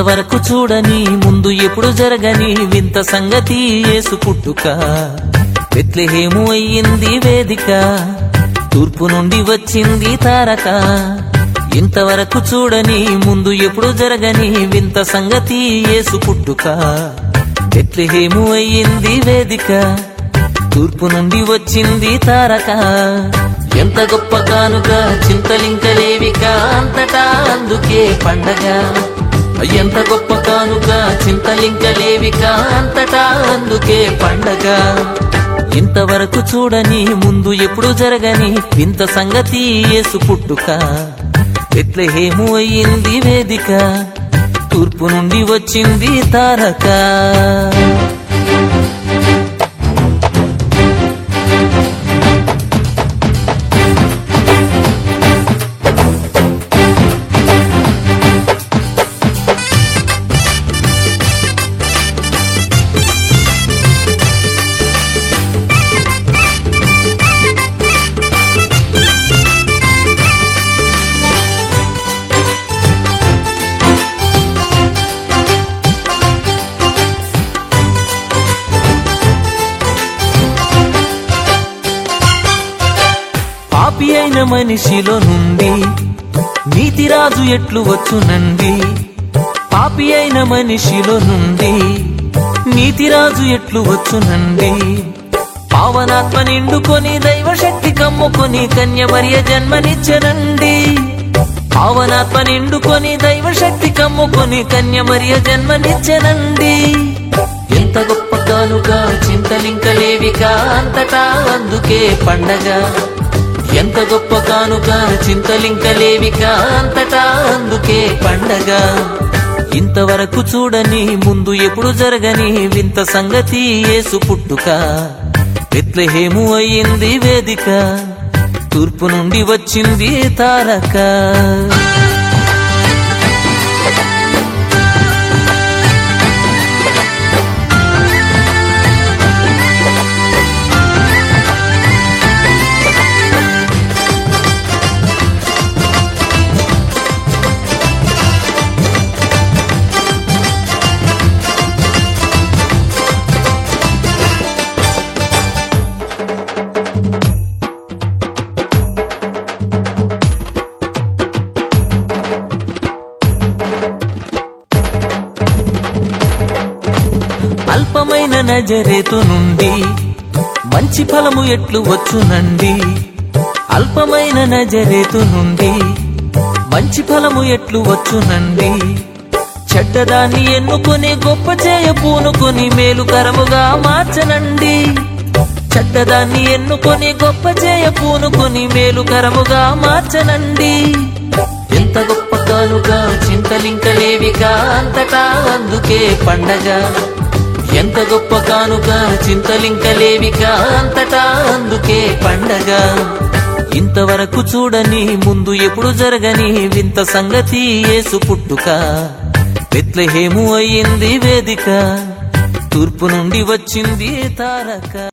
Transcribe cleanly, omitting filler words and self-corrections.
ఇంతవరకు చూడని ముందు ఎప్పుడు జరగని వింత సంగతి యేసు పుట్టుక బెత్లెహేము అయ్యింది వేదిక తూర్పు నుండి వచ్చింది తారక ఇంతవరకు చూడని ముందు ఎప్పుడు జరగని వింత సంగతి యేసు పుట్టుక బెత్లెహేము అయ్యింది వేదిక తూర్పు నుండి వచ్చింది తారక ఎంత గొప్ప కానుక చింతలింకలేవిక అంతటా అందుకే పండగ ఎంత గొప్ప కానుక చింతలింకలేవిక అంతటా అందుకే పండగ ఇంతవరకు చూడని ముందు ఎప్పుడు జరగని వింత సంగతి యేసు పుట్టుక బెత్లెహేము అయ్యింది వేదిక తూర్పు నుండి వచ్చింది తారక పాపి అయిన మనిషిలో నుండి నీతిరాజు ఎట్లు వచ్చునండి పాపి అయిన మనిషిలో నుండి నీతిరాజు ఎట్లు వచ్చునండి పావనాత్మ నిండుకొని దైవశక్తి కమ్ముకొని కన్యమరియ జన్మనిచ్చనండి పావనాత్మ నిండుకొని దైవశక్తి కమ్ముకొని కన్యమరియ జన్మనిచ్చనండి ఎంత గొప్ప కానుక చింతలింకలేవిక అంతటా అందుకే పండగ ఎంత గొప్ప కానుక చింతలింకలేవిక అంతటా అందుకే పండగ ఇంతవరకు చూడని ముందు ఎప్పుడు జరగని వింత సంగతి యేసు పుట్టుక బెత్లెహేము అయ్యింది వేదిక తూర్పు నుండి వచ్చింది తారక అల్పమైన నజరేతు నుండి మంచి ఫలము ఎట్లు వచ్చునండి అల్పమైన నజరేతు నుండి మంచి ఫలము ఎట్లు వచ్చునండి చెడ్డదాన్ని ఎన్నుకొని గొప్ప చేయ పూనుకొని మేలుకరముగా మార్చనండి చెడ్డదాన్ని ఎన్నుకొని గొప్ప చేయ పూనుకొని మేలుకరముగా మార్చనండి ఎంత గొప్ప కానుక చింతలింకలేవిక అంతటా అందుకే పండగ ఎంత గొప్ప కానుక చింతలింకలేవిక అంతటా అందుకే పండగ ఇంతవరకు చూడని ముందు ఎప్పుడు జరగని వింత సంగతి యేసు పుట్టుక బెత్లెహేము అయ్యింది వేదిక తూర్పు నుండి వచ్చింది తారక